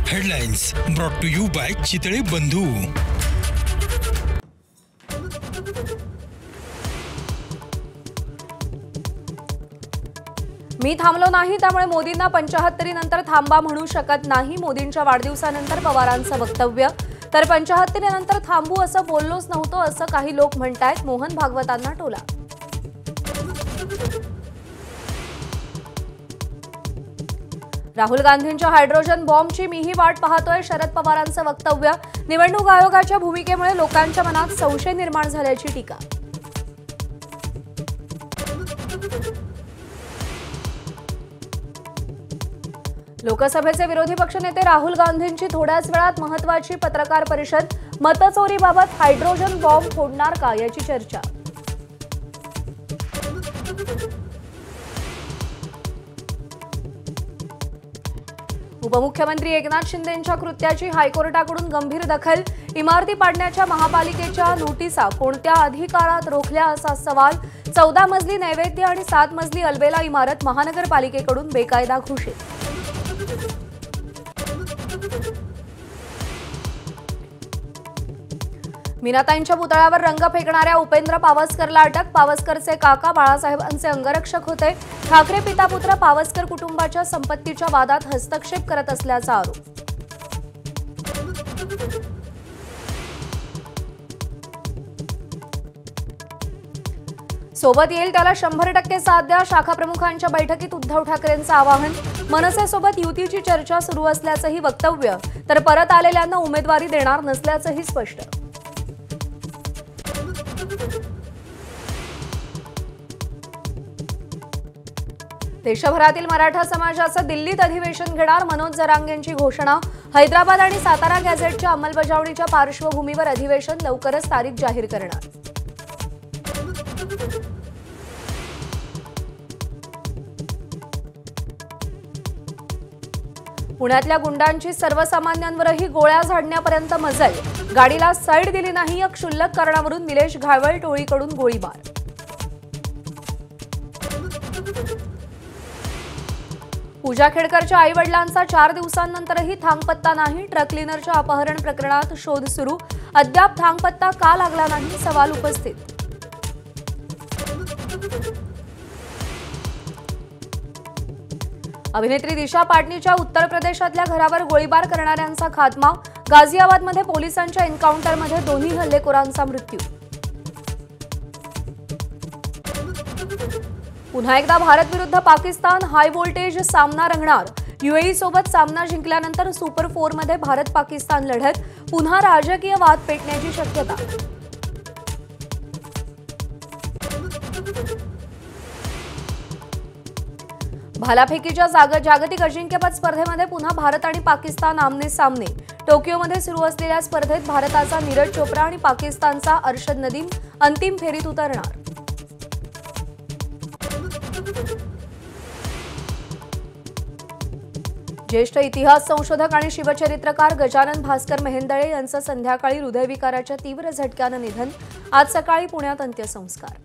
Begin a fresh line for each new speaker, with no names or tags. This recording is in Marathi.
Headlines brought to you by Chitale Bandhu.
मी थांबलो नाही त्यामुळे मोदींना 75 नंतर थांबा म्हणू शकत नाही। मोदींच्या वाढदिवसानंतर पवारांचं वक्तव्य। तर 75 नंतर थांबू असं बोललोच नव्हतो असं काही लोक म्हणतायत। मोहन भागवतांना टोला। राहुल गांधींच्या हायड्रोजन बॉम्बची मीही वाट पाहतोय। शरद पवारांचं वक्तव्य। निवडणूक आयोगाच्या भूमिकेमुळे लोकांच्या मनात संशय निर्माण झाल्याची टीका। लोकसभेचे विरोधी पक्षनेते राहुल गांधींची थोड्याच वेळात महत्त्वाची पत्रकार परिषद। मतचोरीबाबत हायड्रोजन बॉम्ब फोडणार का याची चर्चा। उपमुख्यमंत्री एकनाथ शिंदेंच्या कृत्याची हायकोर्टाकडून गंभीर दखल। इमारती पाडण्याच्या महापालिकेच्या नोटिसा कोणत्या अधिकारात रोखल्या असा सवाल। 14 मजली नैवेद्य आणि 7 मजली अलबेला इमारत महानगरपालिकेकडून बेकायदा घोषित। मीनाताईंच्या पुतळ्यावर रंग फेकणाऱ्या उपेंद्र पावसकरला अटक। पावसकरचे काका बाळासाहेबांचे अंगरक्षक होते। ठाकरे पिता पुत्र पावसकर कुटुंबाच्या संपत्तीच्या वादात हस्तक्षेप करत असल्याचा आरोप। सोबत येईल त्याला 100% साथ द्या। शाखा प्रमुखांच्या बैठकीत उद्धव ठाकरेंचं आवाहन। मनसेसोबत युतीची चर्चा सुरू असल्याचंही वक्तव्य। तर परत आलेल्यांना उमेदवारी देणार नसल्याचंही स्पष्ट। देशभरातील मराठा समाजाचं दिल्लीत अधिवेशन घेणार। मनोज जरांगेंची घोषणा। हैदराबाद आणि सातारा गॅझेटच्या अंमलबजावणीच्या पार्श्वभूमीवर अधिवेशन लवकरच तारीख जाहीर करणार। पुण्यातल्या गुंडांची सर्वसामान्यांवरही गोळ्या झाडण्यापर्यंत मजल। गाडीला साईड दिली नाही या क्षुल्लक कारणावरून निलेश घाळवळ टोळीकडून गोळीबार। पूजा खेडकरच्या आईवडिलांचा 4 दिवसांनंतरही थांगपत्ता नाही। ट्रक क्लीनरच्या अपहरण प्रकरणात शोध सुरू। अद्याप थांगपत्ता का लागला नाही सवाल उपस्थित। अभिनेत्री दिशा पाटणीच्या उत्तर प्रदेशातल्या घरावर गोळीबार करणाऱ्यांचा खात्मा। गाझियाबादमध्ये पोलिसांच्या एन्काउंटरमध्ये दोन्ही हल्लेखोरांचा मृत्यू। पुन्हा एकदा भारत विरुद्ध पाकिस्तान हाय व्होल्टेज सामना रंगणार। यूएई सोबत सामना जिंकल्यानंतर सुपर 4 मध्ये भारत पाकिस्तान लढत। पुन्हा राजकीय वाद पेटण्याची शक्यता। भालाफेकीच्या जागतिक अजिंक्यपद स्पर्धेमध्ये पुन्हा भारत आणि पाकिस्तान आमने सामने। टोकियोमध्ये सुरू असलेल्या स्पर्धेत भारताचा नीरज चोप्रा आणि पाकिस्तानचा अरशद नदीम अंतिम फेरीत उतरणार। ज्येष्ठ इतिहास संशोधक आणि शिवचरित्रकार गजानन भास्कर मेहेंदळे यांचं संध्याकाळी हृदयविकाराच्या तीव्र झटक्यानं निधन। आज सकाळी पुण्यात अंत्यसंस्कार।